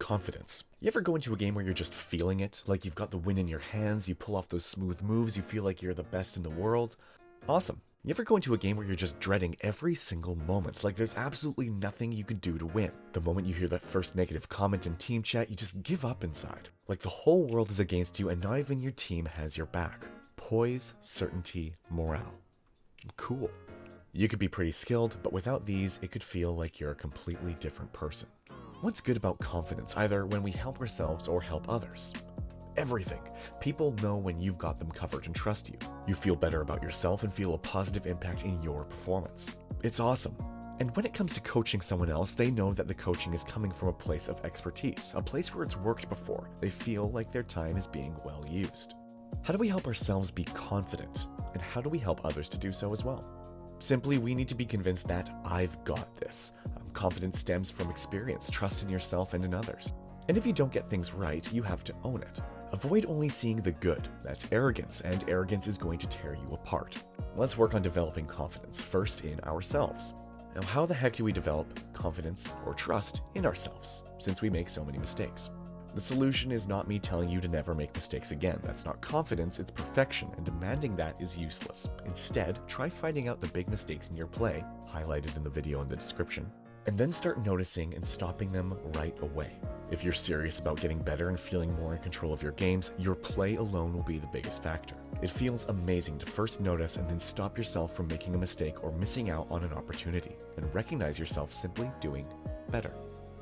Confidence. You ever go into a game where you're just feeling it? Like you've got the win in your hands, you pull off those smooth moves, you feel like you're the best in the world? Awesome. You ever go into a game where you're just dreading every single moment, like there's absolutely nothing you can do to win? The moment you hear that first negative comment in team chat, you just give up inside. Like the whole world is against you and not even your team has your back. Poise, certainty, morale. Cool. You could be pretty skilled, but without these, it could feel like you're a completely different person. What's good about confidence, either when we help ourselves or help others? Everything. People know when you've got them covered and trust you. You feel better about yourself and feel a positive impact in your performance. It's awesome. And when it comes to coaching someone else, they know that the coaching is coming from a place of expertise, a place where it's worked before. They feel like their time is being well used. How do we help ourselves be confident? And how do we help others to do so as well? Simply, we need to be convinced that I've got this. Confidence stems from experience, trust in yourself and in others. And if you don't get things right, you have to own it. Avoid only seeing the good. That's arrogance, and arrogance is going to tear you apart. Let's work on developing confidence, first in ourselves. Now, how the heck do we develop confidence or trust in ourselves, since we make so many mistakes? The solution is not me telling you to never make mistakes again. That's not confidence, it's perfection, and demanding that is useless. Instead, try finding out the big mistakes in your play, highlighted in the video in the description, and then start noticing and stopping them right away. If you're serious about getting better and feeling more in control of your games, your play alone will be the biggest factor. It feels amazing to first notice and then stop yourself from making a mistake or missing out on an opportunity, and recognize yourself simply doing better.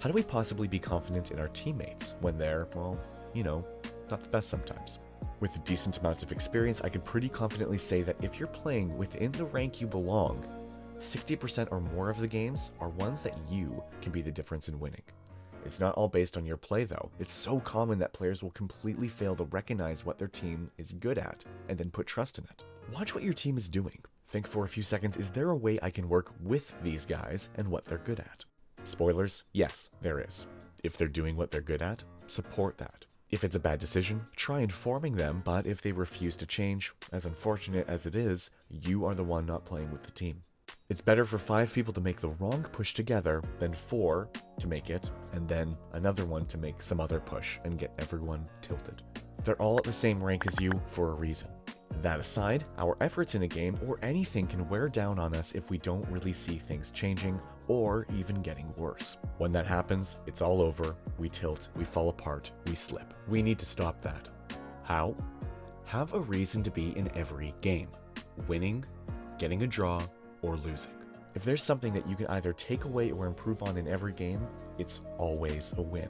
How do we possibly be confident in our teammates when they're, well, not the best sometimes? With a decent amount of experience, I can pretty confidently say that if you're playing within the rank you belong, 60% or more of the games are ones that you can be the difference in winning. It's not all based on your play though. It's so common that players will completely fail to recognize what their team is good at and then put trust in it. Watch what your team is doing. Think for a few seconds, is there a way I can work with these guys and what they're good at? Spoilers, yes, there is. If they're doing what they're good at, support that. If it's a bad decision, try informing them, but if they refuse to change, as unfortunate as it is, you are the one not playing with the team. It's better for 5 people to make the wrong push together than 4 to make it, and then another one to make some other push and get everyone tilted. They're all at the same rank as you for a reason. That aside, our efforts in a game or anything can wear down on us if we don't really see things changing or even getting worse. When that happens, it's all over, we tilt, we fall apart, we slip. We need to stop that. How? Have a reason to be in every game. Winning, getting a draw, or losing. If there's something that you can either take away or improve on in every game, it's always a win.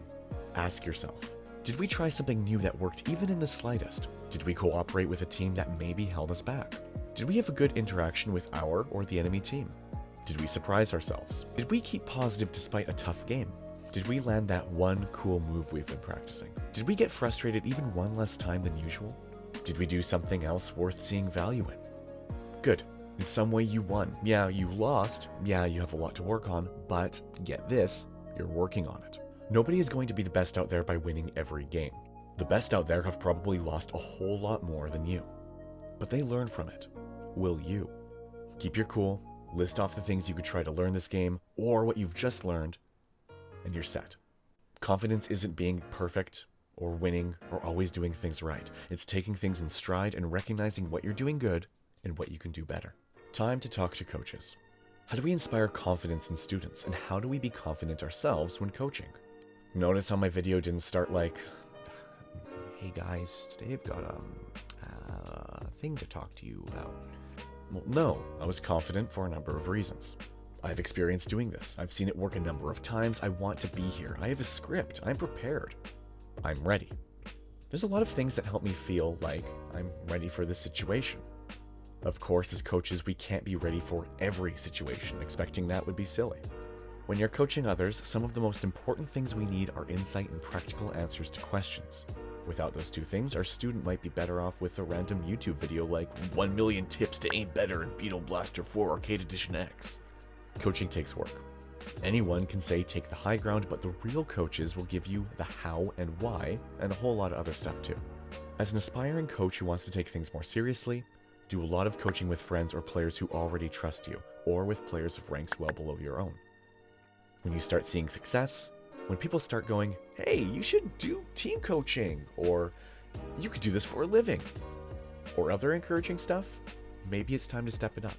Ask yourself, did we try something new that worked even in the slightest? Did we cooperate with a team that maybe held us back? Did we have a good interaction with our or the enemy team? Did we surprise ourselves? Did we keep positive despite a tough game? Did we land that one cool move we've been practicing? Did we get frustrated even one less time than usual? Did we do something else worth seeing value in? Good. In some way you won. Yeah, you lost. Yeah, you have a lot to work on, but get this, you're working on it. Nobody is going to be the best out there by winning every game. The best out there have probably lost a whole lot more than you. But they learn from it. Will you? Keep your cool, list off the things you could try to learn this game, or what you've just learned, and you're set. Confidence isn't being perfect, or winning, or always doing things right. It's taking things in stride and recognizing what you're doing good and what you can do better. Time to talk to coaches. How do we inspire confidence in students, and how do we be confident ourselves when coaching? Notice how my video didn't start like, hey guys, today I've got a thing to talk to you about. Well, no, I was confident for a number of reasons. I've experienced doing this. I've seen it work a number of times. I want to be here. I have a script. I'm prepared. I'm ready. There's a lot of things that help me feel like I'm ready for this situation. Of course, as coaches, we can't be ready for every situation. Expecting that would be silly. When you're coaching others, some of the most important things we need are insight and practical answers to questions. Without those two things, our student might be better off with a random YouTube video like 1 million tips to aim better in Beetle Blaster 4 Arcade Edition X. Coaching takes work. Anyone can say take the high ground, but the real coaches will give you the how and why, and a whole lot of other stuff too. As an aspiring coach who wants to take things more seriously, do a lot of coaching with friends or players who already trust you, or with players of ranks well below your own. When you start seeing success, When people start going, hey, you should do team coaching, or you could do this for a living, or other encouraging stuff, maybe it's time to step it up.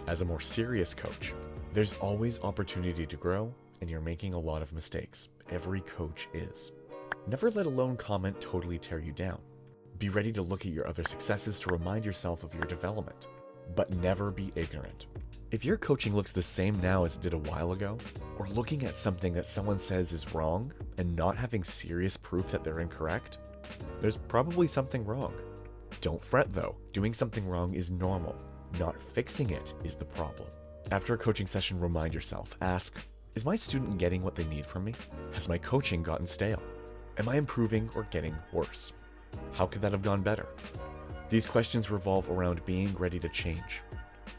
As a more serious coach, there's always opportunity to grow, and you're making a lot of mistakes. Every coach is. Never let a lone comment totally tear you down. Be ready to look at your other successes to remind yourself of your development, but never be ignorant. If your coaching looks the same now as it did a while ago, or looking at something that someone says is wrong and not having serious proof that they're incorrect, there's probably something wrong. Don't fret though, doing something wrong is normal. Not fixing it is the problem. After a coaching session, remind yourself, ask, is my student getting what they need from me? Has my coaching gotten stale? Am I improving or getting worse? How could that have gone better? These questions revolve around being ready to change.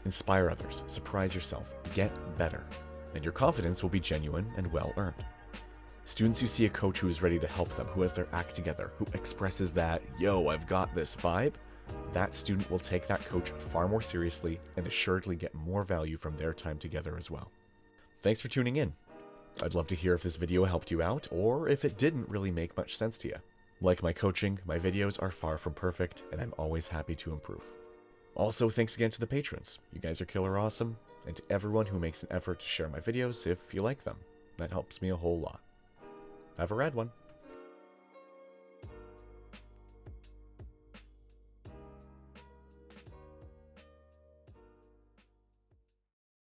Inspire others, surprise yourself, get better, and your confidence will be genuine and well-earned. Students who see a coach who is ready to help them, who has their act together, who expresses that, yo, I've got this vibe, that student will take that coach far more seriously and assuredly get more value from their time together as well. Thanks for tuning in. I'd love to hear if this video helped you out, or if it didn't really make much sense to you. Like my coaching, my videos are far from perfect, and I'm always happy to improve. Also, thanks again to the patrons. You guys are killer awesome, and to everyone who makes an effort to share my videos if you like them. That helps me a whole lot. Have a rad one.